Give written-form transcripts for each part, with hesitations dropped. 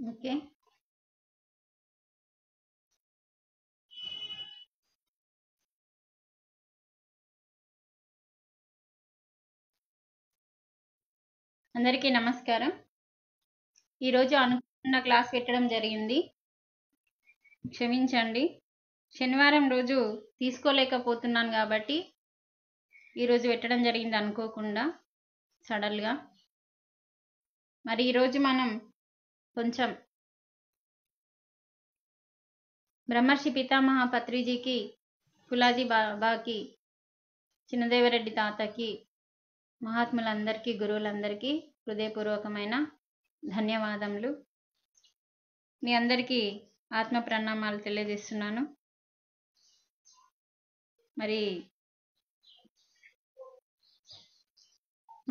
Okay. అందరికీ నమస్కారం. ఈరోజు అనుకున్న క్లాస్ పెట్టడం జరిగింది, క్షమించండి. శనివారం రోజు తీసుకోలేకపోతున్నాను కాబట్టి ఈరోజు పెట్టడం జరిగింది అనుకోకుండా, సడన్గా. మరి ఈరోజు మనం కొంచెం బ్రహ్మర్షి పితామహ పత్రిజీకి, పులాజీ బాబాకి, చిన్నదేవరెడ్డి తాతకి, మహాత్ములందరికీ, గురువులందరికీ హృదయపూర్వకమైన ధన్యవాదములు. మీ అందరికీ ఆత్మ ప్రణామాలు తెలియజేస్తున్నాను. మరి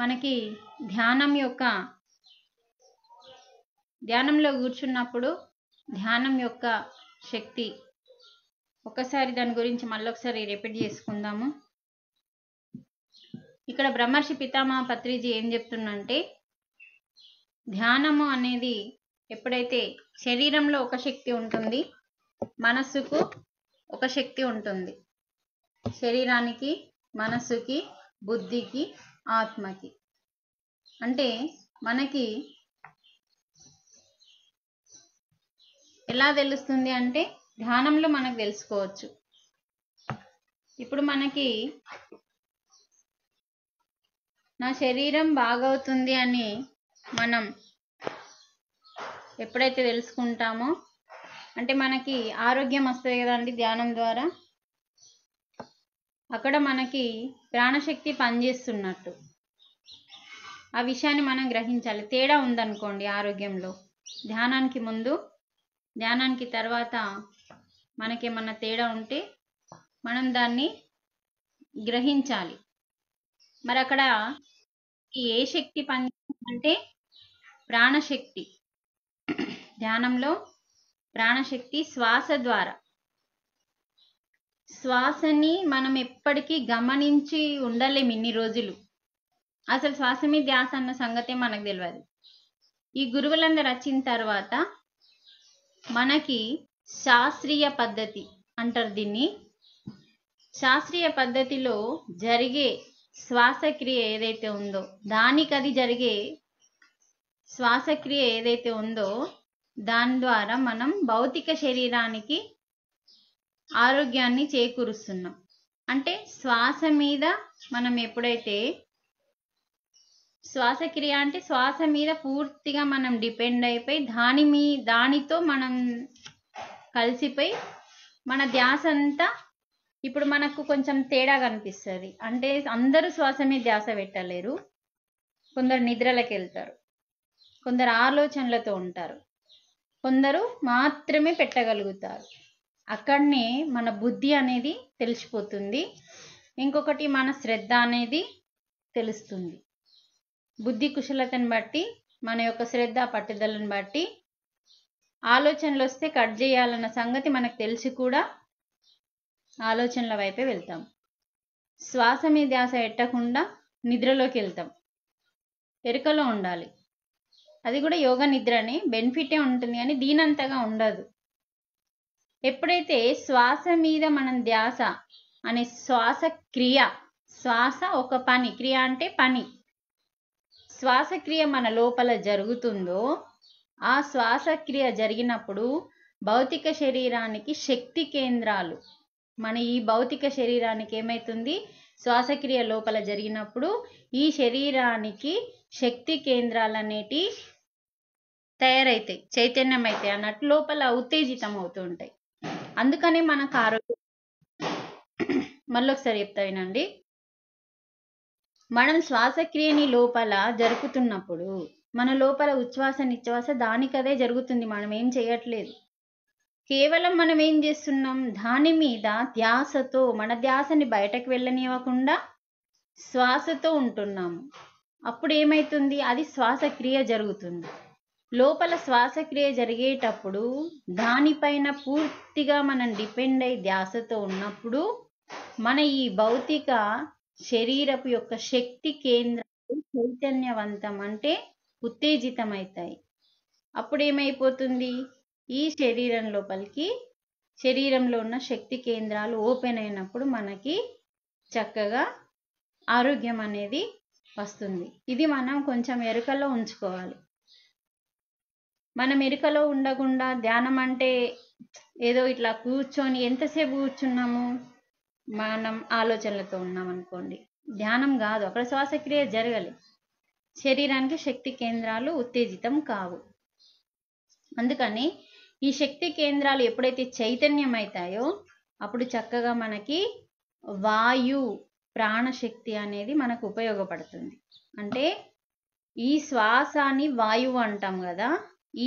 మనకి ధ్యానంలో కూర్చున్నప్పుడు ధ్యానం యొక్క శక్తి, ఒకసారి దాని గురించి మళ్ళొకసారి రిపీట్ చేసుకుందాము. ఇక్కడ బ్రహ్మర్షి పితామహ పత్రిజీ ఏం చెప్తుందంటే, ధ్యానము అనేది ఎప్పుడైతే శరీరంలో ఒక శక్తి ఉంటుంది, మనస్సుకు ఒక శక్తి ఉంటుంది. శరీరానికి, మనస్సుకి, బుద్ధికి, ఆత్మకి. అంటే మనకి ఎలా తెలుస్తుంది అంటే, ధ్యానంలో మనకు తెలుసుకోవచ్చు. ఇప్పుడు మనకి నా శరీరం బాగవుతుంది అని మనం ఎప్పుడైతే తెలుసుకుంటామో, అంటే మనకి ఆరోగ్యం వస్తుంది కదండి ధ్యానం ద్వారా. అక్కడ మనకి ప్రాణశక్తి పనిచేస్తున్నట్టు ఆ విషయాన్ని మనం గ్రహించాలి. తేడా ఉందనుకోండి ఆరోగ్యంలో, ధ్యానానికి ముందు, ధ్యానానికి తర్వాత మనకేమన్నా తేడా ఉంటే మనం దాన్ని గ్రహించాలి. మరి అక్కడ ఏ శక్తి పనిచేస్తుందంటే ప్రాణశక్తి. ధ్యానంలో ప్రాణశక్తి శ్వాస ద్వారా. శ్వాసని మనం ఎప్పటికీ గమనించి ఉండలేము ఇన్ని రోజులు. అసలు శ్వాస మీద ధ్యాస అన్న సంగతే మనకు తెలియదు. ఈ గురువులందరూ వచ్చిన తర్వాత మనకి శాస్త్రీయ పద్ధతి అంటారు దీన్ని. శాస్త్రీయ పద్ధతిలో జరిగే శ్వాసక్రియ ఏదైతే ఉందో, దానికది జరిగే శ్వాసక్రియ ఏదైతే ఉందో, దాని ద్వారా మనం భౌతిక శరీరానికి ఆరోగ్యాన్ని చేకూరుస్తున్నాం. అంటే శ్వాస మీద మనం ఎప్పుడైతే, శ్వాసక్రియ అంటే శ్వాస మీద పూర్తిగా మనం డిపెండ్ అయిపోయి దానితో మనం కలిసిపోయి మన ధ్యాస అంతా, ఇప్పుడు మనకు కొంచెం తేడా కనిపిస్తుంది. అంటే అందరూ శ్వాస మీద ధ్యాస పెట్టలేరు. కొందరు నిద్రలకు వెళ్తారు, కొందరు ఆలోచనలతో ఉంటారు, కొందరు మాత్రమే పెట్టగలుగుతారు. అక్కడనే మన బుద్ధి అనేది తెలిసిపోతుంది. ఇంకొకటి మన శ్రద్ధ అనేది తెలుస్తుంది. బుద్ధి కుశలతను బట్టి, మన యొక్క శ్రద్ధ పట్టుదలను బట్టి ఆలోచనలు వస్తే కట్ చేయాలన్న సంగతి మనకు తెలిసి కూడా ఆలోచనల వైపే వెళ్తాం. శ్వాస మీద ధ్యాస పెట్టకుండా నిద్రలోకి వెళ్తాం. ఎరుకలో ఉండాలి. అది కూడా యోగ నిద్రనే, బెనిఫిటే ఉంటుంది కానీ దీనంతగా ఉండదు. ఎప్పుడైతే శ్వాస మీద మనం ధ్యాస అనే శ్వాసక్రియ, శ్వాస ఒక పని, క్రియ అంటే పని, శ్వాసక్రియ మన లోపల జరుగుతుందో, ఆ శ్వాసక్రియ జరిగినప్పుడు భౌతిక శరీరానికి శక్తి కేంద్రాలు, మన ఈ భౌతిక శరీరానికి ఏమవుతుంది, శ్వాసక్రియ లోపల జరిగినప్పుడు ఈ శరీరానికి శక్తి కేంద్రాలు అనేటి తయారైతాయి, చైతన్యం అవుతాయి అన్నట్టు, లోపల ఉత్తేజితం అవుతూ ఉంటాయి. అందుకనే మనకు ఆరోగ్యం. మళ్ళొకసారి చెప్తా వినండి. మనం శ్వాసక్రియని లోపల జరుపుతున్నప్పుడు మన లోపల ఉచ్ఛ్వాస నిశ్వాస దానికదే జరుగుతుంది. మనం ఏం చేయట్లేదు. కేవలం మనం ఏం చేస్తున్నాం, దాని మీద ధ్యాసతో, మన ధ్యాసని బయటకు వెళ్ళనివ్వకుండా శ్వాసతో ఉంటున్నాము. అప్పుడు ఏమవుతుంది, అది శ్వాసక్రియ జరుగుతుంది. లోపల శ్వాసక్రియ జరిగేటప్పుడు దానిపైన పూర్తిగా మనం డిపెండ్ అయి ధ్యాసతో ఉన్నప్పుడు మన ఈ భౌతిక శరీరపు యొక్క శక్తి కేంద్రాలు చైతన్యవంతం, అంటే ఉత్తేజితమవుతాయి. అప్పుడు ఏమైపోతుంది, ఈ శరీరం లోపలికి శరీరంలో ఉన్న శక్తి కేంద్రాలు ఓపెన్ అయినప్పుడు మనకి చక్కగా ఆరోగ్యం అనేది వస్తుంది. ఇది మనం కొంచెం ఎరుకలో ఉంచుకోవాలి. మనం ఎరుకలో ఉండకుండా ధ్యానం అంటే ఏదో ఇట్లా కూర్చొని ఎంతసేపు కూర్చున్నాము, మనం ఆలోచనలతో ఉన్నాం అనుకోండి, ధ్యానం కాదు, అక్కడ శ్వాసక్రియ జరగాలి. శరీరానికి శక్తి కేంద్రాలు ఉత్తేజితం కావు. అందుకని ఈ శక్తి కేంద్రాలు ఎప్పుడైతే చైతన్యం అవుతాయో అప్పుడు చక్కగా మనకి వాయు ప్రాణశక్తి అనేది మనకు ఉపయోగపడుతుంది. అంటే ఈ శ్వాసాన్ని వాయువు అంటాం కదా,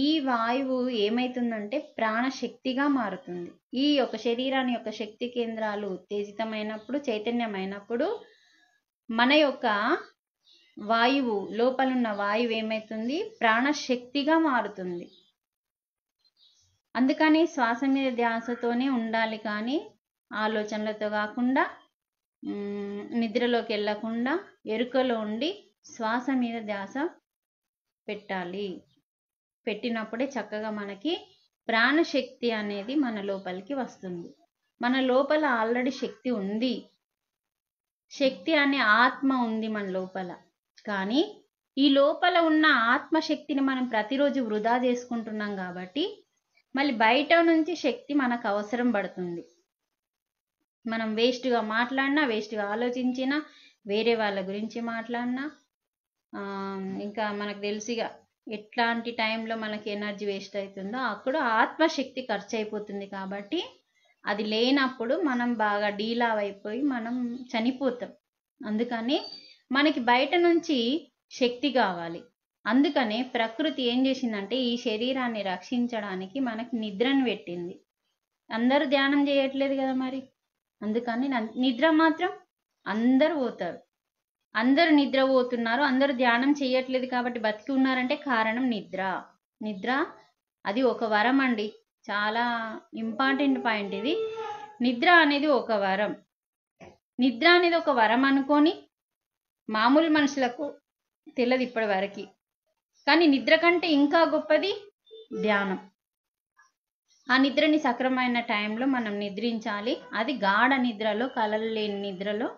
ఈ వాయువు ఏమైతుందంటే ప్రాణశక్తిగా మారుతుంది. ఈ యొక్క శరీరాన్ని యొక్క శక్తి కేంద్రాలు ఉత్తేజితమైనప్పుడు, చైతన్యమైనప్పుడు మన యొక్క వాయువు, లోపలున్న వాయువు ఏమైతుంది, ప్రాణశక్తిగా మారుతుంది. అందుకని శ్వాస మీద ధ్యాసతోనే ఉండాలి, కానీ ఆలోచనలతో కాకుండా, నిద్రలోకి వెళ్ళకుండా ఎరుకలో ఉండి శ్వాస మీద ధ్యాస పెట్టాలి. పెట్టినప్పుడే చక్కగా మనకి ప్రాణశక్తి అనేది మన లోపలికి వస్తుంది. మన లోపల ఆల్రెడీ శక్తి ఉంది, శక్తి అనే ఆత్మ ఉంది మన లోపల. కానీ ఈ లోపల ఉన్న ఆత్మశక్తిని మనం ప్రతిరోజు వృధా చేసుకుంటున్నాం కాబట్టి మళ్ళీ బయట నుంచి శక్తి మనకు అవసరం పడుతుంది. మనం వేస్ట్గా మాట్లాడినా, వేస్ట్గా ఆలోచించినా, వేరే వాళ్ళ గురించి మాట్లాడినా, ఇంకా మనకు తెలిసిగా ఎట్లాంటి టైంలో మనకి ఎనర్జీ వేస్ట్ అవుతుందో అప్పుడు ఆత్మశక్తి ఖర్చు అయిపోతుంది. కాబట్టి అది లేనప్పుడు మనం బాగా డీలావ్ అయిపోయి మనం చనిపోతాం. అందుకని మనకి బయట నుంచి శక్తి కావాలి. అందుకనే ప్రకృతి ఏం చేసిందంటే ఈ శరీరాన్ని రక్షించడానికి మనకి నిద్రను పెట్టింది. అందరూ ధ్యానం చేయట్లేదు కదా మరి, అందుకని నిద్ర మాత్రం అందరూ పోతారు. అందరూ నిద్ర పోతున్నారు, అందరూ ధ్యానం చేయట్లేదు కాబట్టి బతికి ఉన్నారంటే కారణం నిద్ర. నిద్ర అది ఒక వరం అండి, చాలా ఇంపార్టెంట్ పాయింట్ ఇది. నిద్ర అనేది ఒక వరం. నిద్ర అనేది ఒక వరం అనుకొని మామూలు మనుషులకు తెలియదు ఇప్పటి వరకు, కానీ నిద్ర కంటే ఇంకా గొప్పది ధ్యానం. ఆ నిద్రని సక్రమైన టైంలో మనం నిద్రించాలి. అది గాఢ నిద్రలో, కలలు లేని నిద్రలో,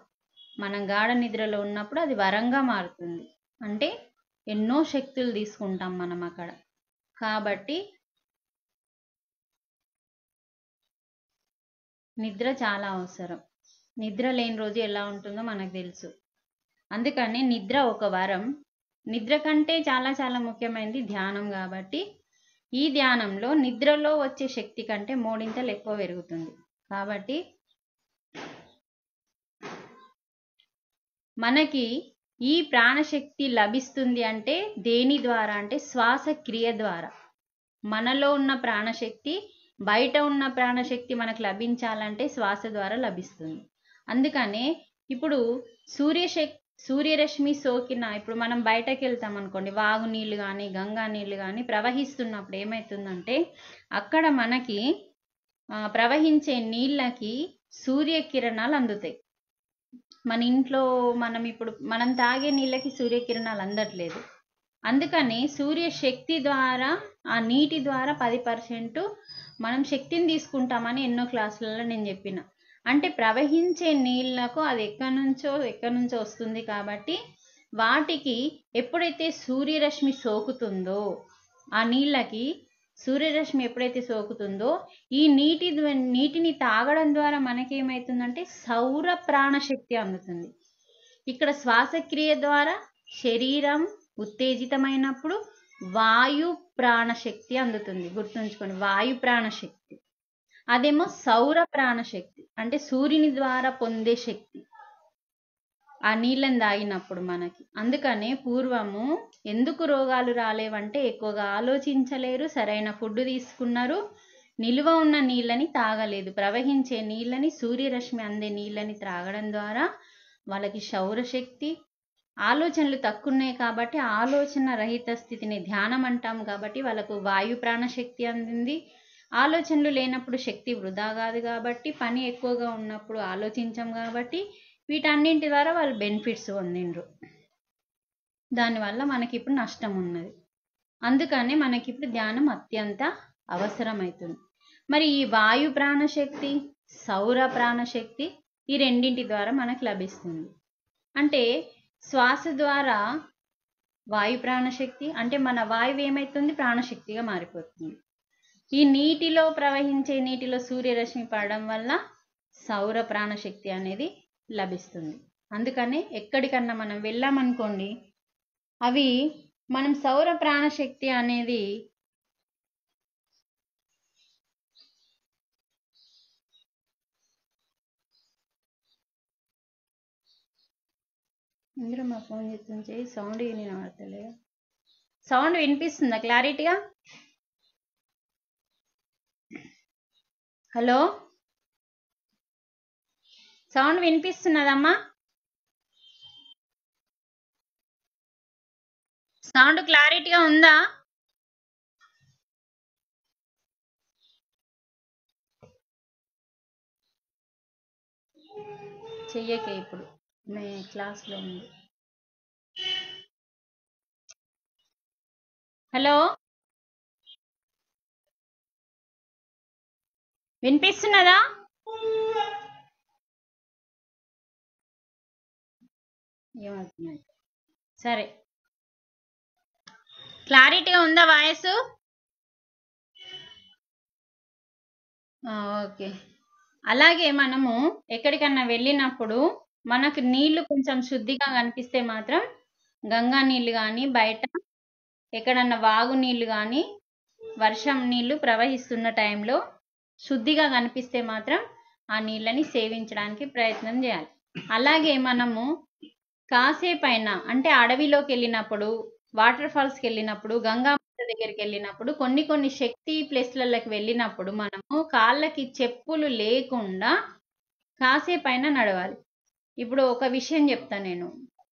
మనం గాఢ నిద్రలో ఉన్నప్పుడు అది వరంగా మారుతుంది. అంటే ఎన్నో శక్తులు తీసుకుంటాం మనం అక్కడ. కాబట్టి నిద్ర చాలా అవసరం. నిద్ర లేని రోజు ఎలా ఉంటుందో మనకు తెలుసు. అందుకని నిద్ర ఒక వరం. నిద్ర కంటే చాలా చాలా ముఖ్యమైనది ధ్యానం. కాబట్టి ఈ ధ్యానంలో నిద్రలో వచ్చే శక్తి కంటే 3 ఇంతలు ఎక్కువ పెరుగుతుంది. కాబట్టి మనకి ఈ ప్రాణశక్తి లభిస్తుంది అంటే దేని ద్వారా అంటే శ్వాసక్రియ ద్వారా. మనలో ఉన్న ప్రాణశక్తి బయట ఉన్న ప్రాణశక్తి మనకు లభించాలంటే శ్వాస ద్వారా లభిస్తుంది. అందుకనే ఇప్పుడు సూర్యరశ్మి సోకిన, ఇప్పుడు మనం బయటకు వెళ్తాం అనుకోండి, వాగు నీళ్ళు కానీ గంగా నీళ్ళు కానీ ప్రవహిస్తున్నప్పుడు ఏమవుతుందంటే అక్కడ మనకి ప్రవహించే నీళ్ళకి సూర్యకిరణాలు అందుతాయి. మన ఇంట్లో మనం తాగే నీళ్ళకి సూర్యకిరణాలు అందట్లేదు. అందుకని సూర్యశక్తి ద్వారా, ఆ నీటి ద్వారా 10% మనం శక్తిని తీసుకుంటామని ఎన్నో క్లాసులలో నేను చెప్పిన. అంటే ప్రవహించే నీళ్లకు అది ఎక్కడి నుంచో వస్తుంది. కాబట్టి వాటికి ఎప్పుడైతే సూర్యరశ్మి సోకుతుందో, ఆ నీళ్ళకి సూర్యరశ్మి ఎప్పుడైతే సోకుతుందో ఈ నీటిని తాగడం ద్వారా మనకేమవుతుందంటే సౌర ప్రాణశక్తి అందుతుంది. ఇక్కడ శ్వాసక్రియ ద్వారా శరీరం ఉత్తేజితమైనప్పుడు వాయు ప్రాణశక్తి అందుతుంది. గుర్తుంచుకోండి, వాయు ప్రాణశక్తి. అదేమో సౌర ప్రాణశక్తి అంటే సూర్యుని ద్వారా పొందే శక్తి ఆ నీళ్ళని తాగినప్పుడు మనకి. అందుకనే పూర్వము ఎందుకు రోగాలు రాలేవంటే ఎక్కువగా ఆలోచించలేరు, సరైన ఫుడ్ తీసుకున్నారు, నిలువ ఉన్న నీళ్ళని తాగలేదు. ప్రవహించే నీళ్ళని, సూర్యరశ్మి అందే నీళ్ళని త్రాగడం ద్వారా వాళ్ళకి సౌరశక్తి, ఆలోచనలు తక్కువ ఉన్నాయి కాబట్టి ఆలోచన రహిత స్థితిని ధ్యానం అంటాం. కాబట్టి వాళ్ళకు వాయు ప్రాణశక్తి అందింది. ఆలోచనలు లేనప్పుడు శక్తి వృధా కాదు కాబట్టి, పని ఎక్కువగా ఉన్నప్పుడు ఆలోచించం కాబట్టి వీటన్నింటి ద్వారా వాళ్ళు బెనిఫిట్స్ పొందిండ్రు. దానివల్ల మనకి ఇప్పుడు నష్టం ఉన్నది. అందుకనే మనకి ఇప్పుడు ధ్యానం అత్యంత అవసరమవుతుంది. మరి ఈ వాయు ప్రాణశక్తి, సౌర ప్రాణశక్తి ఈ రెండింటి ద్వారా మనకు లభిస్తుంది. అంటే శ్వాస ద్వారా వాయు ప్రాణశక్తి, అంటే మన వాయువు ఏమవుతుంది, ప్రాణశక్తిగా మారిపోతుంది. ఈ నీటిలో ప్రవహించే నీటిలో సూర్యరశ్మి పడడం వల్ల సౌర ప్రాణశక్తి అనేది లభిస్తుంది. అందుకనే ఎక్కడికన్నా మనం వెళ్ళామనుకోండి, అవి మనం సౌర ప్రాణశక్తి అనేది అందరూ మా ఫోన్ చేస్తుంటే సౌండ్ వినబడతలే. సౌండ్ వినిపిస్తుందా క్లారిటీగా? Hello, sound వినిపిస్తున్నదమ్మా? సౌండ్ క్లారిటీగా ఉందా? చెయ్యకే, ఇప్పుడు మే క్లాస్లో ఉంది. హలో, వినిపిస్తున్నదా? ఏమవుతుంది? సరే, క్లారిటీగా ఉందా వాయిస్? ఓకే. అలాగే మనము ఎక్కడికన్నా వెళ్ళినప్పుడు మనకు నీళ్లు కొంచెం శుద్ధిగా కనిపిస్తే మాత్రం గంగా నీళ్లు కానీ, బయట ఎక్కడన్నా వాగు నీళ్లు కానీ, వర్షం నీళ్లు ప్రవహిస్తున్న టైంలో శుద్ధిగా కనిపిస్తే మాత్రం ఆ నీళ్ళని సేవించడానికి ప్రయత్నం చేయాలి. అలాగే మనము కాసేపైన అంటే అడవిలోకి వెళ్ళినప్పుడు, వాటర్ ఫాల్స్కి వెళ్ళినప్పుడు, గంగా దగ్గరికి వెళ్ళినప్పుడు, కొన్ని శక్తి ప్లేస్లకి వెళ్ళినప్పుడు మనము కాళ్ళకి చెప్పులు లేకుండా కాసేపైన నడవాలి. ఇప్పుడు ఒక విషయం చెప్తాను నేను.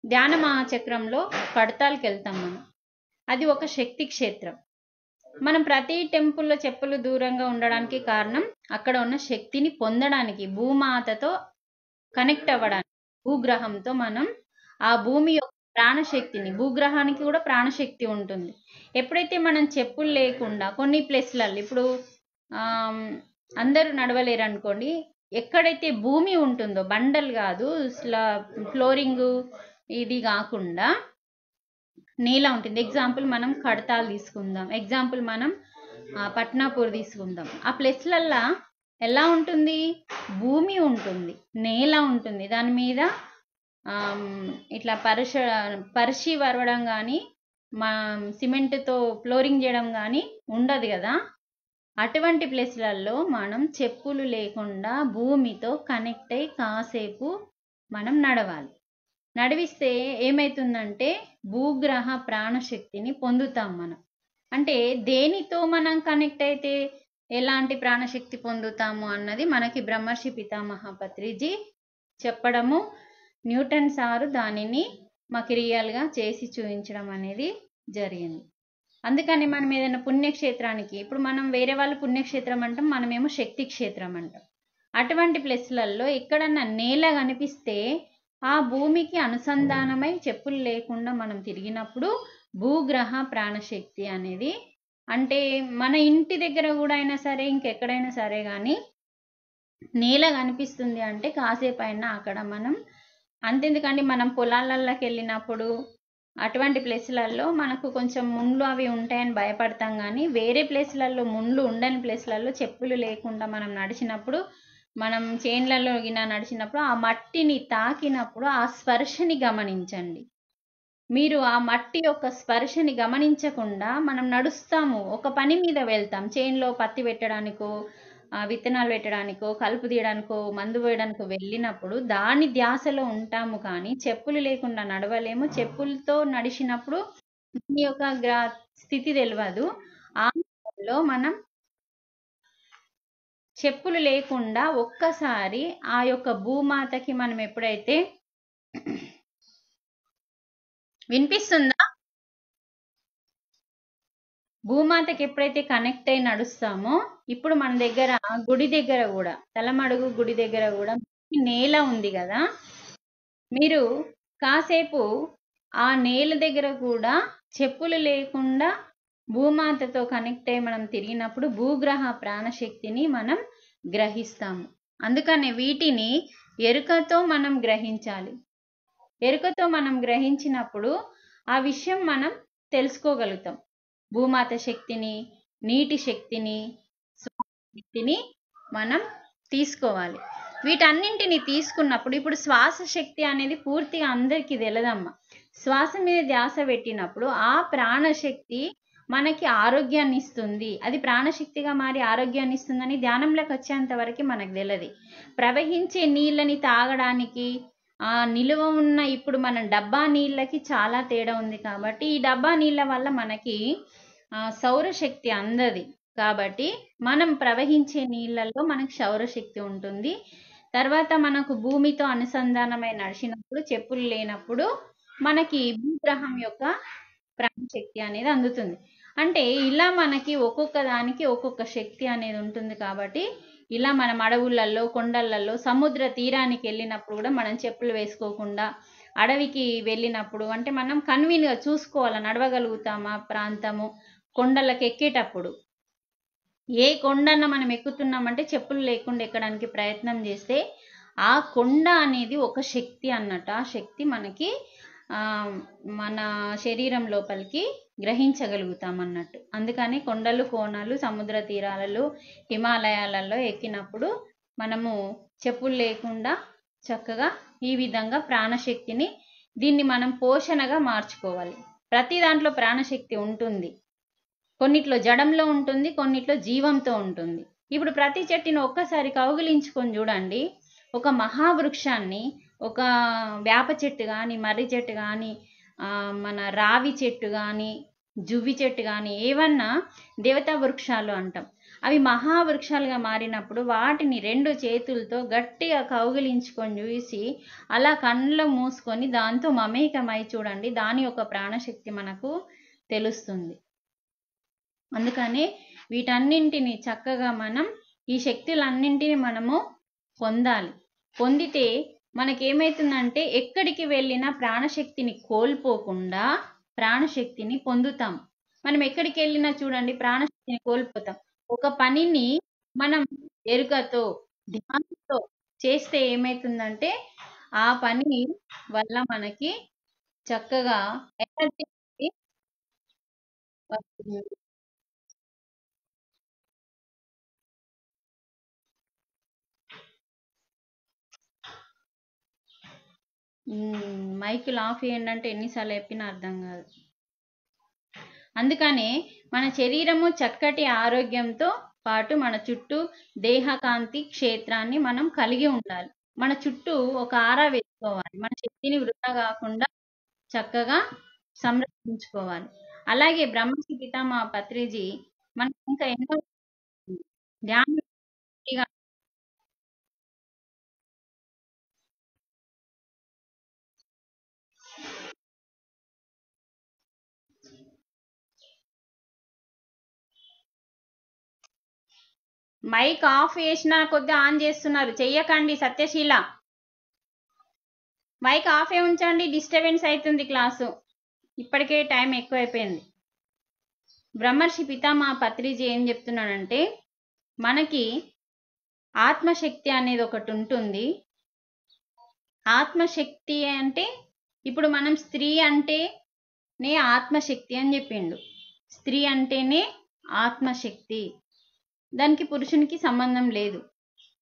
ధ్యాన మహాచక్రంలో కడతాల్కి వెళ్తాం మనం. అది ఒక శక్తి క్షేత్రం. మనం ప్రతి టెంపుల్లో చెప్పులు దూరంగా ఉండడానికి కారణం అక్కడ ఉన్న శక్తిని పొందడానికి, భూమాతతో కనెక్ట్ అవ్వడానికి, భూగ్రహంతో మనం ఆ భూమి యొక్క ప్రాణశక్తిని, భూగ్రహానికి కూడా ప్రాణశక్తి ఉంటుంది. ఎప్పుడైతే మనం చెప్పులు లేకుండా కొన్ని ప్లేస్లలో, ఇప్పుడు అందరూ నడవలేరు అనుకోండి, ఎక్కడైతే భూమి ఉంటుందో, బండలు కాదు, ఫ్లోరింగు ఇది కాకుండా నేల ఉంటుంది. ఎగ్జాంపుల్ మనం కడతాలు తీసుకుందాం, ఎగ్జాంపుల్ మనం పట్నాపూర్ తీసుకుందాం. ఆ ప్లేస్లల్లో ఎలా ఉంటుంది, భూమి ఉంటుంది, నేల ఉంటుంది, దాని మీద ఇట్లా పరిషి వరవడం కానీ, మా సిమెంట్తో ఫ్లోరింగ్ చేయడం కానీ ఉండదు కదా. అటువంటి ప్లేస్లలో మనం చెప్పులు లేకుండా భూమితో కనెక్ట్ అయ్యి కాసేపు మనం నడవాలి. నడివిస్తే ఏమవుతుందంటే భూగ్రహ ప్రాణశక్తిని పొందుతాం మనం. అంటే దేనితో మనం కనెక్ట్ అయితే ఎలాంటి ప్రాణశక్తి పొందుతాము అన్నది మనకి బ్రహ్మర్షి పితామహ పత్రిజీ చెప్పడము, న్యూటన్ సారు దానిని మాకు రియల్గా చేసి చూపించడం అనేది జరిగింది. అందుకని మనం ఏదైనా పుణ్యక్షేత్రానికి, ఇప్పుడు మనం వేరే వాళ్ళు పుణ్యక్షేత్రం అంటాం, మనమేమో శక్తి క్షేత్రం అంటాం. అటువంటి ప్లేస్లలో ఎక్కడన్నా నేల కనిపిస్తే ఆ భూమికి అనుసంధానమై చెప్పులు లేకుండా మనం తిరిగినప్పుడు భూగ్రహ ప్రాణశక్తి అనేది, అంటే మన ఇంటి దగ్గర కూడా అయినా సరే, ఇంకెక్కడైనా సరే కానీ నేల కనిపిస్తుంది అంటే కాసేపు అయినా అక్కడ మనం, అంతెందుకండి మనం పొలాలలోకి వెళ్ళినప్పుడు అటువంటి ప్లేస్లలో మనకు కొంచెం ముండ్లు అవి ఉంటాయని భయపడతాం, కానీ వేరే ప్లేస్లలో ముండ్లు ఉండని ప్లేస్లలో చెప్పులు లేకుండా మనం నడిచినప్పుడు, మనం చేన్లలో గిన నడిచినప్పుడు ఆ మట్టిని తాకినప్పుడు ఆ స్పర్శని గమనించండి. మీరు ఆ మట్టి యొక్క స్పర్శని గమనించకుండా మనం నడుస్తాము, ఒక పని మీద వెళ్తాం, చేన్లో పత్తి పెట్టడానికో, విత్తనాలు పెట్టడానికో, కలుపు తీయడానికో, మందు వేయడానికో వెళ్ళినప్పుడు దాని ధ్యాసలో ఉంటాము, కానీ చెప్పులు లేకుండా నడవలేము. చెప్పులతో నడిచినప్పుడు మీ యొక్క స్థితి తెలియదు. ఆ లో మనం చెప్పులు లేకుండా ఒక్కసారి ఆ యొక్క భూమాతకి మనం ఎప్పుడైతే, వినిపిస్తుందా? భూమాతకి ఎప్పుడైతే కనెక్ట్ అయి నడుస్తామో, ఇప్పుడు మన దగ్గర గుడి దగ్గర కూడా, తలమడుగు గుడి దగ్గర కూడా నేల ఉంది కదా, మీరు కాసేపు ఆ నేల దగ్గర కూడా చెప్పులు లేకుండా భూమాతతో కనెక్ట్ అయ్యి మనం తిరిగినప్పుడు భూగ్రహ ప్రాణశక్తిని మనం గ్రహిస్తాము. అందుకనే వీటిని ఎరుకతో మనం గ్రహించాలి. ఎరుకతో మనం గ్రహించినప్పుడు ఆ విషయం మనం తెలుసుకోగలుగుతాం. భూమాత శక్తిని, నీటి శక్తిని, శక్తిని మనం తీసుకోవాలి. వీటన్నింటిని తీసుకున్నప్పుడు ఇప్పుడు శ్వాస శక్తి అనేది పూర్తిగా అందరికీ తెలదమ్మా. శ్వాస మీద ధ్యాస పెట్టినప్పుడు ఆ ప్రాణశక్తి మనకి ఆరోగ్యాన్ని ఇస్తుంది. అది ప్రాణశక్తిగా మారి ఆరోగ్యాన్ని ఇస్తుందని ధ్యానంలోకి వచ్చేంత వరకు మనకు తెలియదు. ప్రవహించే నీళ్ళని తాగడానికి నిలువ ఉన్న ఇప్పుడు మనం డబ్బా నీళ్ళకి చాలా తేడా ఉంది. కాబట్టి ఈ డబ్బా నీళ్ళ వల్ల మనకి సౌరశక్తి అందది. కాబట్టి మనం ప్రవహించే నీళ్ళల్లో మనకు సౌరశక్తి ఉంటుంది. తర్వాత మనకు భూమితో అనుసంధానమై నడిచినప్పుడు, చెప్పులు లేనప్పుడు మనకి భూగ్రహం యొక్క ప్రాణశక్తి అనేది అందుతుంది. అంటే ఇలా మనకి ఒక్కొక్క దానికి ఒక్కొక్క శక్తి అనేది ఉంటుంది. కాబట్టి ఇలా మనం అడవులలో, కొండలలో, సముద్ర తీరానికి వెళ్ళినప్పుడు కూడా మనం చెప్పులు వేసుకోకుండా అడవికి వెళ్ళినప్పుడు అంటే మనం కన్వీన్గా చూసుకోవాలి, నడవగలుగుతామా ప్రాంతము. కొండలకు ఎక్కేటప్పుడు ఏ కొండన్న మనం ఎక్కుతున్నామంటే చెప్పులు లేకుండా ఎక్కడానికి ప్రయత్నం చేస్తే ఆ కొండ అనేది ఒక శక్తి అన్నట్టు. ఆ శక్తి మనకి మన శరీరం లోపలికి గ్రహించగలుగుతాం అన్నట్టు. అందుకని కొండలు, కోణాలు, సముద్ర తీరాలలో, హిమాలయాలలో ఎక్కినప్పుడు మనము చెప్పులు లేకుండా చక్కగా ఈ విధంగా ప్రాణశక్తిని దీన్ని మనం పోషణగా మార్చుకోవాలి. ప్రతి దాంట్లో ప్రాణశక్తి ఉంటుంది. కొన్నిట్లో జడంలో ఉంటుంది, కొన్నిట్లో జీవంతో ఉంటుంది. ఇప్పుడు ప్రతి చెట్టుని ఒక్కసారి కౌగిలించుకొని చూడండి. ఒక మహావృక్షాన్ని, ఒక వేప చెట్టు కానీ, మర్రి చెట్టు కానీ, మన రావి చెట్టు కానీ, జువ్వి చెట్టు కానీ, ఏవన్నా దేవతా వృక్షాలు అంటాం. అవి మహావృక్షాలుగా మారినప్పుడు వాటిని 2 చేతులతో గట్టిగా కౌగిలించుకొని చూసి అలా కళ్ళు మూసుకొని దాంతో మమేకమై చూడండి. దాని యొక్క ప్రాణశక్తి మనకు తెలుస్తుంది. అందుకనే వీటన్నింటిని చక్కగా మనం ఈ శక్తులన్నింటినీ మనము పొందాలి. పొందితే మనకేమవుతుందంటే ఎక్కడికి వెళ్ళినా ప్రాణశక్తిని కోల్పోకుండా ప్రాణశక్తిని పొందుతాం. మనం ఎక్కడికి వెళ్ళినా చూడండి ప్రాణశక్తిని కోల్పోతాం. ఒక పనిని మనం ఎరుకతో, ధ్యానంతో చేస్తే ఏమవుతుందంటే ఆ పని వల్ల మనకి చక్కగా ఎనర్జీ వస్తుంది. మైకులు ఆఫ్ చేయండి అంటే ఎన్నిసార్లు చెప్పినా అర్థం కాదు. అందుకనే మన శరీరము చక్కటి ఆరోగ్యంతో పాటు మన చుట్టూ దేహకాంతి క్షేత్రాన్ని మనం కలిగి ఉండాలి. మన చుట్టూ ఒక ఆరా వేసుకోవాలి. మన శక్తిని వృధా కాకుండా చక్కగా సంరక్షించుకోవాలి. అలాగే బ్రహ్మశ్రీ పితామహ పత్రిజీ మనకు ఇంకా ఎన్నో ధ్యాన మైక్ ఆఫ్ చేసినా కొద్ది ఆన్ చేస్తున్నారు, చెయ్యకండి. సత్యశీల మైక్ ఆఫే ఉంచండి, డిస్టర్బెన్స్ అవుతుంది క్లాసు. ఇప్పటికే టైం ఎక్కువైపోయింది. బ్రహ్మర్షి పితామహ పత్రిజీ ఏం చెప్తున్నాడంటే మనకి ఆత్మశక్తి అనేది ఒకటి ఉంటుంది. ఆత్మశక్తి అంటే ఇప్పుడు మనం స్త్రీ అంటేనే ఆత్మశక్తి అని చెప్పిండు. స్త్రీ అంటేనే ఆత్మశక్తి, దానికి పురుషునికి సంబంధం లేదు.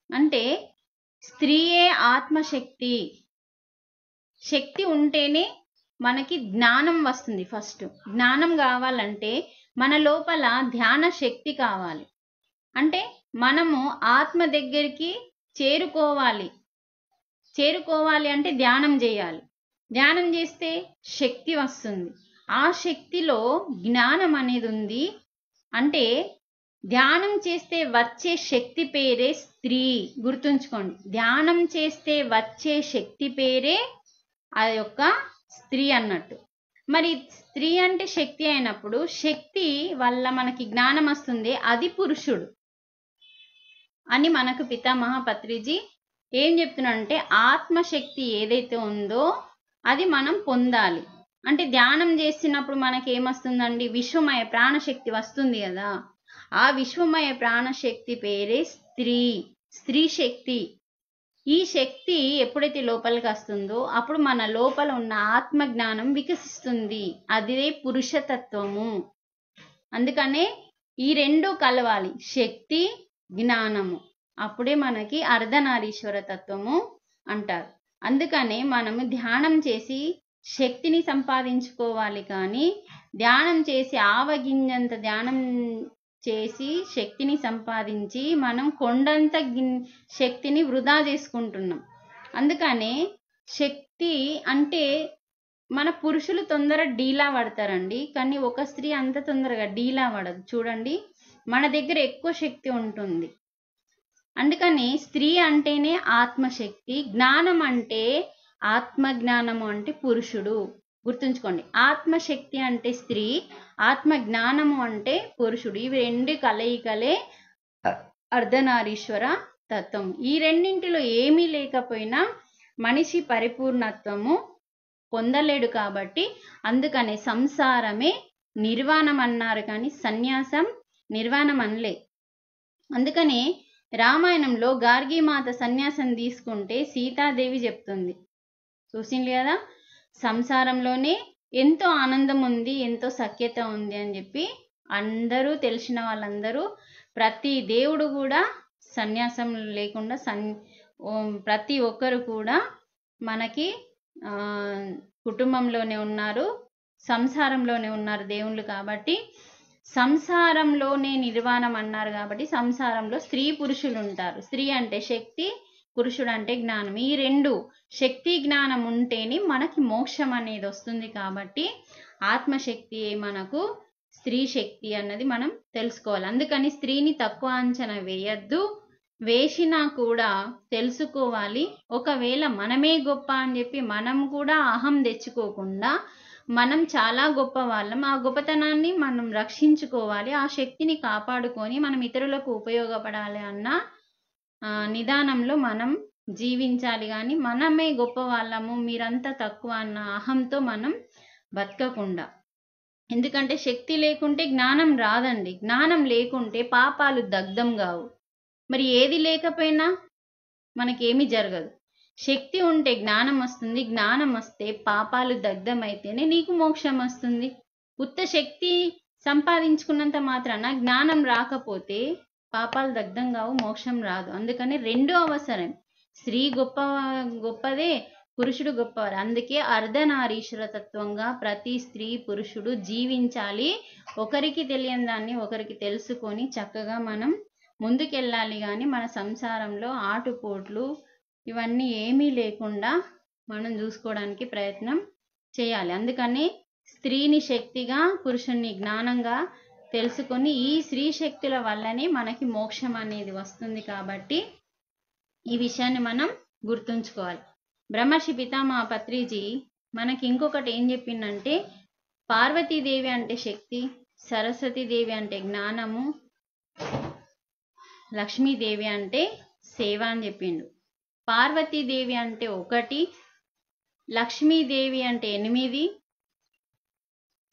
అంటే స్త్రీయే ఆత్మశక్తి. శక్తి ఉంటేనే మనకి జ్ఞానం వస్తుంది. ఫస్ట్ జ్ఞానం కావాలంటే మన లోపల ధ్యాన శక్తి కావాలి. అంటే మనము ఆత్మ దగ్గరికి చేరుకోవాలి. చేరుకోవాలి అంటే ధ్యానం చేయాలి. ధ్యానం చేస్తే శక్తి వస్తుంది. ఆ శక్తిలో జ్ఞానం అనేది ఉంది. అంటే ధ్యానం చేస్తే వచ్చే శక్తి పేరే స్త్రీ. గుర్తుంచుకోండి, ధ్యానం చేస్తే వచ్చే శక్తి పేరే ఆ యొక్క స్త్రీ అన్నట్టు. మరి స్త్రీ అంటే శక్తి అయినప్పుడు శక్తి వల్ల మనకి జ్ఞానం వస్తుంది, అది పురుషుడు అని మనకు పితామహ పత్రిజీ ఏం చెప్తున్నాడంటే ఆత్మశక్తి ఏదైతే ఉందో అది మనం పొందాలి. అంటే ధ్యానం చేస్తున్నప్పుడు మనకి ఏమొస్తుందండి? విశ్వమయ ప్రాణశక్తి వస్తుంది కదా. ఆ విశ్వమయ ప్రాణశక్తి పేరే స్త్రీ శక్తి. ఈ శక్తి ఎప్పుడైతే లోపలికి వస్తుందో అప్పుడు మన లోపల ఉన్న ఆత్మ జ్ఞానం వికసిస్తుంది. అదే పురుషతత్వము. అందుకనే ఈ రెండు కలవాలి, శక్తి జ్ఞానము. అప్పుడే మనకి అర్ధనారీశ్వర తత్వము అంటారు. అందుకనే మనము ధ్యానం చేసి శక్తిని సంపాదించుకోవాలి. కానీ ధ్యానం చేసి ఆవగింజంత ధ్యానం చేసి శక్తిని సంపాదించి మనం కొండంత శక్తిని వృధా చేసుకుంటున్నాం. అందుకనే శక్తి అంటే మన పురుషులు తొందర డీలా పడతారండి, కానీ ఒక స్త్రీ అంత తొందరగా డీలా పడదు. చూడండి, మన దగ్గర ఎక్కువ శక్తి ఉంటుంది. అందుకని స్త్రీ అంటేనే ఆత్మశక్తి, జ్ఞానం అంటే ఆత్మజ్ఞానము అంటే పురుషుడు. గుర్తుంచుకోండి, ఆత్మశక్తి అంటే స్త్రీ, ఆత్మ జ్ఞానము అంటే పురుషుడు. ఇవి రెండు కలయికలే అర్ధనారీశ్వర తత్వం. ఈ రెండింటిలో ఏమీ లేకపోయినా మనిషి పరిపూర్ణత్వము పొందలేడు. కాబట్టి అందుకనే సంసారమే నిర్వాణం అన్నారు, కానీ సన్యాసం నిర్వాణం అనలే. అందుకనే రామాయణంలో గార్గీమాత సన్యాసం తీసుకుంటే సీతాదేవి చెప్తుంది, చూసింది కదా, సంసారంలోనే ఎంతో ఆనందం ఉంది, ఎంతో సఖ్యత ఉంది అని చెప్పి అందరూ తెలిసిన వాళ్ళందరూ, ప్రతి దేవుడు కూడా సన్యాసం లేకుండా ప్రతి ఒక్కరు కూడా మనకి కుటుంబంలోనే ఉన్నారు, సంసారంలోనే ఉన్నారు దేవుళ్ళు. కాబట్టి సంసారంలోనే నిర్వాణం అన్నారు. కాబట్టి సంసారంలో స్త్రీ పురుషులు ఉంటారు. స్త్రీ అంటే శక్తి, పురుషుడు అంటే జ్ఞానం. ఈ రెండు శక్తి జ్ఞానం ఉంటేనే మనకి మోక్షం అనేది వస్తుంది. కాబట్టి ఆత్మశక్తి మనకు స్త్రీ శక్తి అన్నది మనం తెలుసుకోవాలి. అందుకని స్త్రీని తక్కువ అంచనా వేయద్దు, వేసినా కూడా తెలుసుకోవాలి. ఒకవేళ మనమే గొప్ప అని చెప్పి మనం కూడా అహం తెచ్చుకోకుండా మనం చాలా గొప్ప వాళ్ళం, ఆ గొప్పతనాన్ని మనం రక్షించుకోవాలి, ఆ శక్తిని కాపాడుకొని మనం ఇతరులకు ఉపయోగపడాలి అన్న నిదానంలో మనం జీవించాలి. కానీ మనమే గొప్ప వాళ్ళము, మీరంతా తక్కువ అన్న అహంతో మనం బతకకుండా. ఎందుకంటే శక్తి లేకుంటే జ్ఞానం రాదండి, జ్ఞానం లేకుంటే పాపాలు దగ్ధం కావు. మరి ఏది లేకపోయినా మనకేమీ జరగదు. శక్తి ఉంటే జ్ఞానం వస్తుంది, జ్ఞానం వస్తే పాపాలు దగ్ధమైతేనే నీకు మోక్షం వస్తుంది. ఉత్త శక్తి సంపాదించుకున్నంత మాత్రాన జ్ఞానం రాకపోతే పాపాలు దగ్ధం కావు, మోక్షం రాదు. అందుకని రెండు అవసరం. స్త్రీ గొప్పదే, పురుషుడు గొప్పవారు. అందుకే అర్ధనారీశ్వర తత్వంగా ప్రతి స్త్రీ పురుషుడు జీవించాలి. ఒకరికి తెలియని దాన్ని ఒకరికి తెలుసుకొని చక్కగా మనం ముందుకెళ్ళాలి. కానీ మన సంసారంలో ఆటుపోట్లు ఇవన్నీ ఏమీ లేకుండా మనం చూసుకోవడానికి ప్రయత్నం చేయాలి. అందుకని స్త్రీని శక్తిగా, పురుషుణ్ణి జ్ఞానంగా తెలుసుకొని ఈ స్త్రీ శక్తుల వల్లనే మనకి మోక్షం అనేది వస్తుంది. కాబట్టి ఈ విషయాన్ని మనం గుర్తుంచుకోవాలి. బ్రహ్మర్షి పితామహ పత్రిజీ మనకి ఇంకొకటి ఏం చెప్పిందంటే, పార్వతీదేవి అంటే శక్తి, సరస్వతీదేవి అంటే జ్ఞానము, లక్ష్మీదేవి అంటే సేవ అని చెప్పిండు. పార్వతీదేవి అంటే 1, లక్ష్మీదేవి అంటే 8,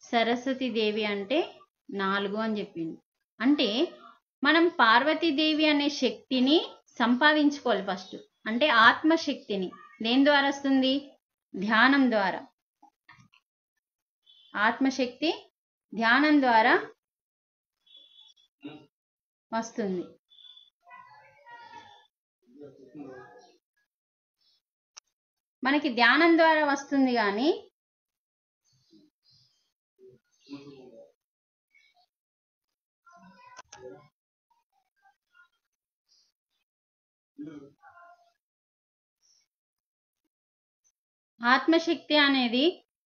సరస్వతీదేవి అంటే 4 అని చెప్పిండు. అంటే మనం పార్వతీదేవి అనే శక్తిని సంపాదించుకోవాలి ఫస్ట్. అంటే ఆత్మశక్తిని దేని ద్వారా వస్తుంది? ధ్యానం ద్వారా. ఆత్మశక్తి ధ్యానం ద్వారా వస్తుంది. మనకి ధ్యానం ద్వారా వస్తుంది. కానీ ఆత్మశక్తి అనేది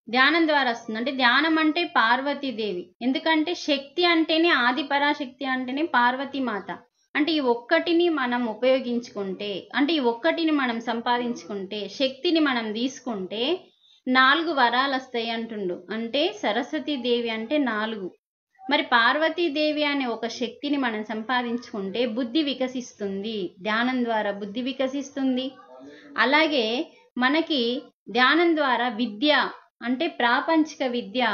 ధ్యానం ద్వారా వస్తుంది. అంటే ధ్యానం అంటే పార్వతీదేవి. ఎందుకంటే శక్తి అంటేనే, ఆది పరాశక్తి అంటేనే పార్వతీ మాత. అంటే ఈ ఒక్కటిని మనం ఉపయోగించుకుంటే, అంటే ఈ ఒక్కటిని మనం సంపాదించుకుంటే, శక్తిని మనం తీసుకుంటే 4 వరాలు వస్తాయి అంటుండు. అంటే సరస్వతీదేవి అంటే 4. మరి పార్వతీదేవి అనే ఒక శక్తిని మనం సంపాదించుకుంటే బుద్ధి వికసిస్తుంది. ధ్యానం ద్వారా బుద్ధి వికసిస్తుంది. అలాగే మనకి ధ్యానం ద్వారా విద్య అంటే ప్రాపంచిక విద్య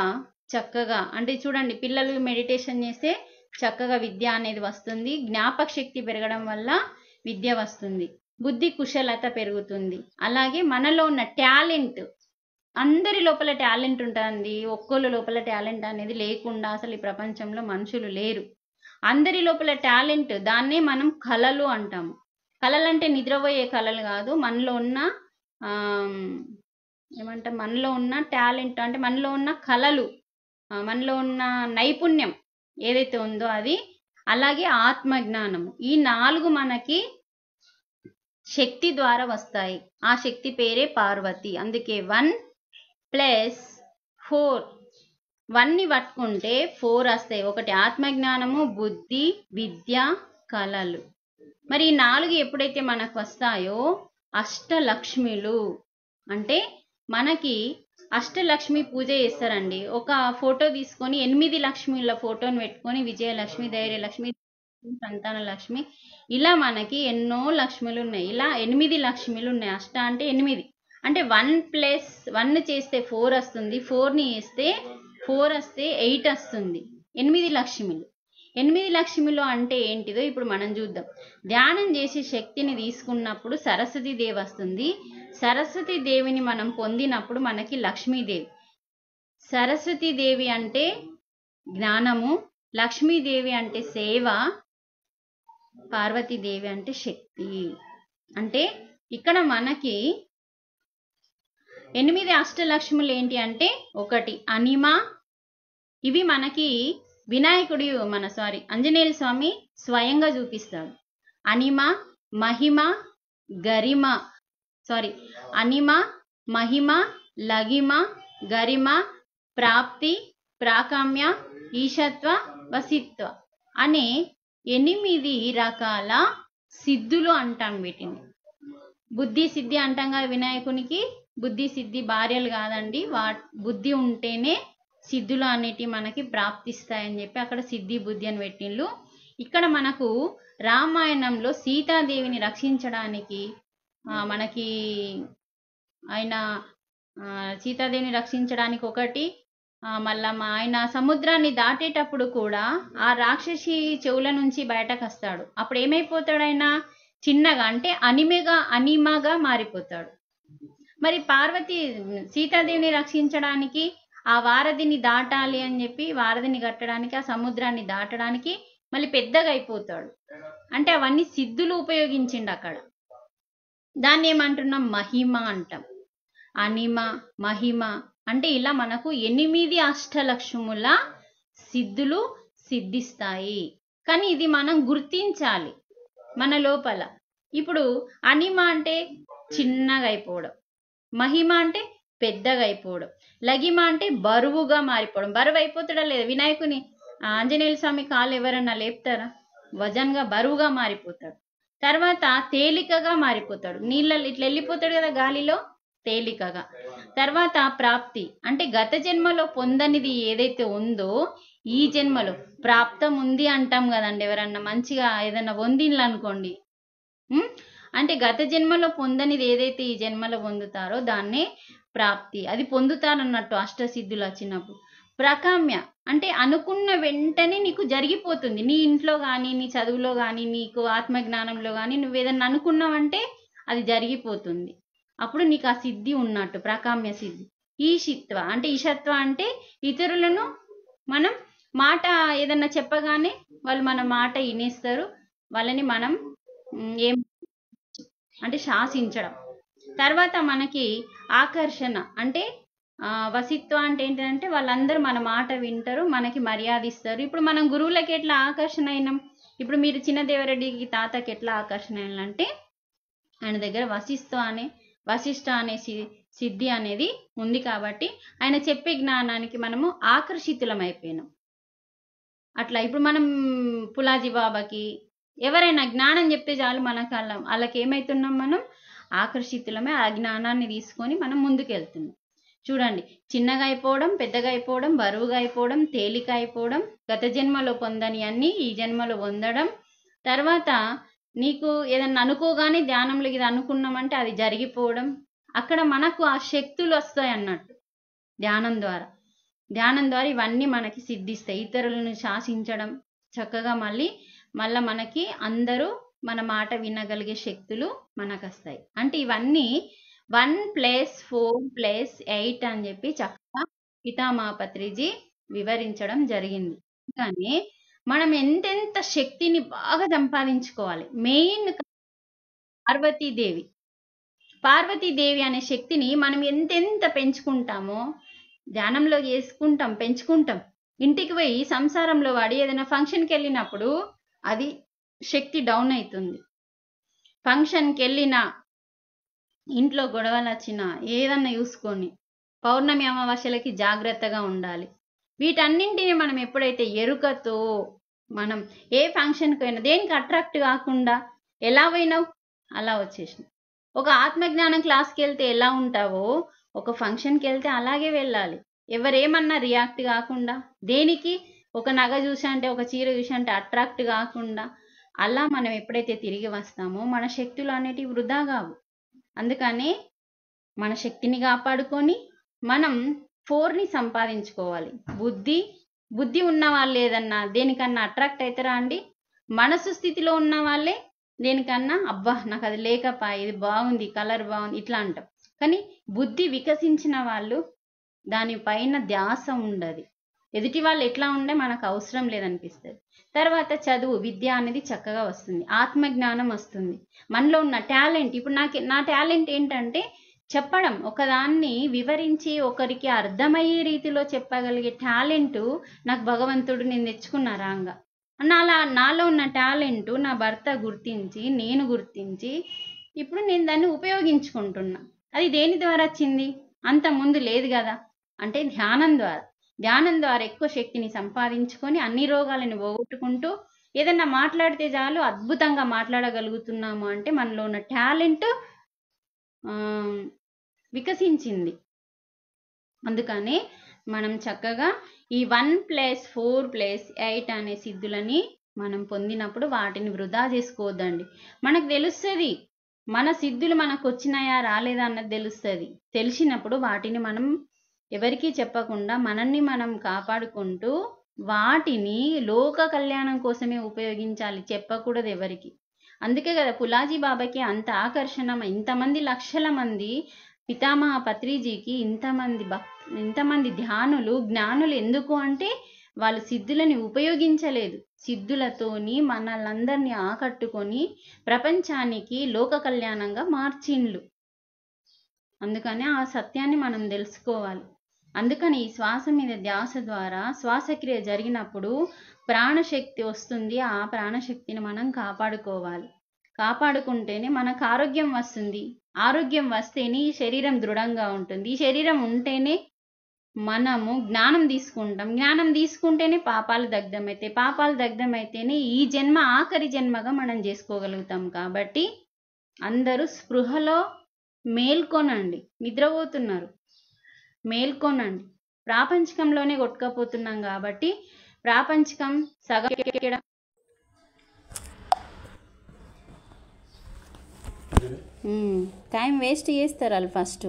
చక్కగా, అంటే చూడండి పిల్లలు మెడిటేషన్ చేస్తే చక్కగా విద్య అనేది వస్తుంది, జ్ఞాపక శక్తి పెరగడం వల్ల విద్య వస్తుంది, బుద్ధి కుశలత పెరుగుతుంది. అలాగే మనలో ఉన్న టాలెంట్, అందరి లోపల టాలెంట్ ఉంటుంది, ఒక్కోళ్ళ లోపల టాలెంట్ అనేది లేకుండా అసలు ఈ ప్రపంచంలో మనుషులు లేరు. అందరి లోపల టాలెంట్, దాన్నే మనం కళలు అంటాము. కళలు అంటే నిద్రపోయే కళలు కాదు, మనలో ఉన్న ఏమంటాం, మనలో ఉన్న టాలెంట్ అంటే మనలో ఉన్న కళలు, మనలో ఉన్న నైపుణ్యం ఏదైతే ఉందో అది. అలాగే ఆత్మజ్ఞానం, ఈ 4 మనకి శక్తి ద్వారా వస్తాయి. ఆ శక్తి పేరే పార్వతి. అందుకే 1 + 4, 1ని పట్టుకుంటే 4 వస్తాయి. ఒకటి ఆత్మజ్ఞానము, బుద్ధి, విద్య, కళలు. మరి ఈ 4 ఎప్పుడైతే మనకు వస్తాయో అష్టలక్ష్మిలు, అంటే మనకి అష్టలక్ష్మి పూజ చేస్తారండి. ఒక ఫోటో తీసుకొని 8 లక్ష్మిల ఫోటోని పెట్టుకొని విజయలక్ష్మి, ధైర్యలక్ష్మి, సంతాన లక్ష్మి, ఇలా మనకి ఎన్నో లక్ష్మిలు ఉన్నాయి. ఇలా 8 లక్ష్మిలు ఉన్నాయి. అష్ట అంటే 8, అంటే 1 + 1 చేస్తే 4 వస్తుంది, 4ని వేస్తే 4 వస్తే 8 వస్తుంది. 8 లక్ష్మిలు. 8 లక్ష్మిలు అంటే ఏంటిదో ఇప్పుడు మనం చూద్దాం. ధ్యానం చేసి శక్తిని తీసుకున్నప్పుడు సరస్వతి దేవి వస్తుంది. సరస్వతి దేవిని మనం పొందినప్పుడు మనకి లక్ష్మీదేవి. సరస్వతి దేవి అంటే జ్ఞానము, లక్ష్మీదేవి అంటే సేవ, పార్వతీదేవి అంటే శక్తి. అంటే ఇక్కడ మనకి 8 అష్టలక్ష్ములు ఏంటి అంటే, ఒకటి అనిమ, ఇవి మనకి వినాయకుడి ఆంజనేయ స్వామి స్వయంగా చూపిస్తాడు. అనిమ, మహిమ, గరిమ, అనిమ, మహిమ, లగిమ, గరిమ, ప్రాప్తి, ప్రాకామ్య, ఈశత్వ, వసిత్వ అనే 8 రకాల సిద్ధులు అంటాం వీటిని. బుద్ధి సిద్ధి అంటాం కదా వినాయకునికి. బుద్ధి సిద్ధి భార్యలు కాదండి, బుద్ధి ఉంటేనే సిద్ధులు అనేటివి మనకి ప్రాప్తిస్తాయని చెప్పి అక్కడ సిద్ధి బుద్ధి అని పెట్టిండ్లు. ఇక్కడ మనకు రామాయణంలో సీతాదేవిని రక్షించడానికి మనకి సీతాదేవిని రక్షించడానికి ఒకటి, మళ్ళా ఆయన సముద్రాన్ని దాటేటప్పుడు కూడా ఆ రాక్షసి చెవుల నుంచి బయటకు వస్తాడు. అప్పుడు ఏమైపోతాడు ఆయన? చిన్నగా, అంటే అనిమగా మారిపోతాడు. మరి పార్వతి సీతాదేవిని రక్షించడానికి ఆ వారధిని దాటాలి అని చెప్పి, వారధిని కట్టడానికి, ఆ సముద్రాన్ని దాటడానికి మళ్ళీ పెద్దగా అయిపోతాడు. అంటే అవన్నీ సిద్ధులు ఉపయోగించిండు అక్కడ. దాన్ని ఏమంటున్నాం? మహిమ అంటాం. అనిమ, మహిమ అంటే ఇలా మనకు 8 అష్టలక్ష్ముల సిద్ధులు సిద్ధిస్తాయి. కానీ ఇది మనం గుర్తించాలి మన లోపల. ఇప్పుడు అనిమ అంటే చిన్నగా అయిపోవడం, మహిమ అంటే పెద్దగా అయిపోవడం, లగిమ అంటే బరువుగా మారిపోవడం. బరువు అయిపోతాడా లేదా? వినాయకుని ఆంజనేయ స్వామి కాళ్ళు ఎవరన్నా లేపుతారా? వజన్గా బరువుగా మారిపోతాడు. తర్వాత తేలికగా మారిపోతాడు, నీళ్ళల్లో ఇట్లా వెళ్ళిపోతాడు కదా గాలిలో, తేలికగా. తర్వాత ప్రాప్తి అంటే గత జన్మలో పొందనిది ఏదైతే ఉందో ఈ జన్మలో ప్రాప్తం ఉంది అంటాం కదండి. ఎవరన్నా మంచిగా ఏదన్నా పొందిండ్లు అనుకోండి, అంటే గత జన్మలో పొందనిది ఏదైతే ఈ జన్మలో పొందుతారో దాన్నే ప్రాప్తి, అది పొందుతారన్నట్టు అష్టసిద్ధులు వచ్చినప్పుడు. ప్రకామ్య అంటే అనుకున్న వెంటనే నీకు జరిగిపోతుంది. నీ ఇంట్లో కానీ, నీ చదువులో కానీ, నీకు ఆత్మజ్ఞానంలో కానీ నువ్వు ఏదన్నా అనుకున్నావంటే అది జరిగిపోతుంది. అప్పుడు నీకు ఆ సిద్ధి ఉన్నట్టు, ప్రకామ్య సిద్ధి. ఈశిత్వ అంటే, ఈశత్వ అంటే ఇతరులను మనం మాట ఏదన్నా చెప్పగానే వాళ్ళు మన మాట వినేస్తారు, వాళ్ళని మనం ఏం అంటే శాసించడం. తర్వాత మనకి ఆకర్షణ అంటే వసిత్వ అంటే ఏంటంటే వాళ్ళందరూ మన మాట వింటారు, మనకి మర్యాద ఇస్తారు. ఇప్పుడు మనం గురువులకి ఎట్లా ఆకర్షణ అయినాం, ఇప్పుడు మీరు చిన్నదేవరెడ్డికి తాతకి ఎట్లా ఆకర్షణ అయినంటే ఆయన దగ్గర వశిష్ఠ అనే సిద్ధి అనేది ఉంది కాబట్టి ఆయన చెప్పే జ్ఞానానికి మనము ఆకర్షితులం అయిపోయినాం. అట్లా ఇప్పుడు మనం పులాజీ బాబాకి ఎవరైనా జ్ఞానం చెప్తే చాలు మనకు వాళ్ళకి ఏమవుతున్నాం, మనం ఆకర్షితులమే. ఆ జ్ఞానాన్ని తీసుకొని మనం ముందుకు వెళ్తున్నాం. చూడండి, చిన్నగా అయిపోవడం, పెద్దగా అయిపోవడం, బరువుగా అయిపోవడం, తేలిక అయిపోవడం, గత జన్మలో పొందని అన్ని ఈ జన్మలో పొందడం. తర్వాత నీకు ఏదన్నా అనుకోగానే ధ్యానంలో ఇది అనుకున్నామంటే అది జరిగిపోవడం. అక్కడ మనకు ఆ శక్తులు వస్తాయి అన్నట్టు. ధ్యానం ద్వారా. ధ్యానం ద్వారా ఇవన్నీ మనకి సిద్ధిస్తాయి. ఇతరులను శాసించడం చక్కగా మళ్ళీ మనకి అందరూ మన మాట వినగలిగే శక్తులు మనకు వస్తాయి. అంటే ఇవన్నీ 1+4+8 అని చెప్పి చక్కగా పితామహ పత్రిజీ వివరించడం జరిగింది. కానీ మనం ఎంతెంత శక్తిని బాగా సంపాదించుకోవాలి. మెయిన్ పార్వతీదేవి అనే శక్తిని మనం ఎంతెంత పెంచుకుంటామో, ధ్యానంలో చేసుకుంటాం, పెంచుకుంటాం. ఇంటికి పోయి సంసారంలో వాడి ఏదైనా ఫంక్షన్కి వెళ్ళినప్పుడు అది శక్తి డౌన్ అవుతుంది. ఫంక్షన్కి వెళ్ళినా, ఇంట్లో గొడవలు వచ్చినా, ఏదన్నా చూసుకొని పౌర్ణమి అమావాస్యలకి జాగ్రత్తగా ఉండాలి. వీటన్నింటినీ మనం ఎప్పుడైతే ఎరుకతో మనం ఏ ఫంక్షన్కి పోయినా దేనికి అట్రాక్ట్ కాకుండా ఎలా పోయినావు అలా వచ్చేసినావు. ఒక ఆత్మజ్ఞానం క్లాస్కి వెళ్తే ఎలా ఉంటావో ఒక ఫంక్షన్కి వెళ్తే అలాగే వెళ్ళాలి. ఎవరేమన్నా రియాక్ట్ కాకుండా, దేనికి ఒక నగ చూసా అంటే ఒక చీర చూసా అంటే అట్రాక్ట్ కాకుండా, అలా మనం ఎప్పుడైతే తిరిగి వస్తామో మన శక్తులు అనేటివి వృధా కావు. అందుకని మన శక్తిని కాపాడుకొని మనం 4ని సంపాదించుకోవాలి. బుద్ధి ఉన్న వాళ్ళు ఏదన్నా దేనికన్నా అట్రాక్ట్ అవుతారా అండి? మనసు స్థితిలో ఉన్న వాళ్ళే దేనికన్నా అబ్బా నాకు అది లేకపా, ఇది బాగుంది, కలర్ బాగుంది ఇట్లా అంటాం. కానీ బుద్ధి వికసించిన వాళ్ళు దానిపైన ధ్యాస ఉండదు. ఎదుటి వాళ్ళు ఎట్లా ఉండే మనకు అవసరం లేదనిపిస్తుంది. తర్వాత చదువు, విద్య అనేది చక్కగా వస్తుంది. ఆత్మజ్ఞానం వస్తుంది. మనలో ఉన్న టాలెంట్, ఇప్పుడు నా టాలెంట్ ఏంటంటే చెప్పడం, ఒకదాన్ని వివరించి ఒకరికి అర్థమయ్యే రీతిలో చెప్పగలిగే టాలెంట్ నాకు భగవంతుడు నేను తెచ్చుకున్నా రాంగా. నాలో ఉన్న టాలెంట్ నా భర్త గుర్తించి, నేను గుర్తించి ఇప్పుడు నేను దాన్ని ఉపయోగించుకుంటున్నా. అది దేని ద్వారా వచ్చింది? అంత ముందు లేదు కదా. అంటే ధ్యానం ద్వారా ఎక్కువ శక్తిని సంపాదించుకొని అన్ని రోగాలను పోగొట్టుకుంటూ ఏదన్నా మాట్లాడితే చాలు అద్భుతంగా మాట్లాడగలుగుతున్నాము. అంటే మనలో ఉన్న టాలెంట్ వికసించింది. అందుకనే మనం చక్కగా ఈ 1+4+8 అనే సిద్ధులని మనం పొందినప్పుడు వాటిని వృధా చేసుకోవద్దండి. మనకు తెలుస్తుంది మన సిద్ధులు మనకు వచ్చినాయా రాలేదా అన్నది తెలుస్తుంది. తెలిసినప్పుడు వాటిని మనం ఎవరికీ చెప్పకుండా మనల్ని మనం కాపాడుకుంటూ వాటిని లోక కళ్యాణం కోసమే ఉపయోగించాలి, చెప్పకూడదు ఎవరికి. అందుకే కదా పులాజీ బాబాకి అంత ఆకర్షణ, ఇంతమంది లక్షల మంది పితామహ పత్రిజీకి ఇంతమంది ధ్యానులు జ్ఞానులు ఎందుకు అంటే వాళ్ళు సిద్ధులని ఉపయోగించలేదు. సిద్ధులతోని మనలందరినీ ఆకట్టుకొని ప్రపంచానికి లోక కళ్యాణంగా మార్చిండ్లు. అందుకని ఆ సత్యాన్ని మనం తెలుసుకోవాలి. అందుకని ఈ శ్వాస మీద ధ్యాస ద్వారా శ్వాసక్రియ జరిగినప్పుడు ప్రాణశక్తి వస్తుంది. ఆ ప్రాణశక్తిని మనం కాపాడుకోవాలి. కాపాడుకుంటేనే మనకు ఆరోగ్యం వస్తుంది. ఆరోగ్యం వస్తేనే ఈ శరీరం దృఢంగా ఉంటుంది. ఈ శరీరం ఉంటేనే మనము జ్ఞానం తీసుకుంటాం. జ్ఞానం తీసుకుంటేనే పాపాలు దగ్ధమవుతాయి. పాపాలు దగ్ధమైతేనే ఈ జన్మ ఆఖరి జన్మగా మనం చేసుకోగలుగుతాం. కాబట్టి అందరూ స్పృహలో మేల్కొనండి. నిద్రపోతున్నారు, మేల్కొనండి. ప్రాపంచికంలోనే కొట్టుకపోతున్నాం కాబట్టి ప్రాపంచికం సగం టైం వేస్ట్ చేస్తారు వాళ్ళు ఫస్ట్.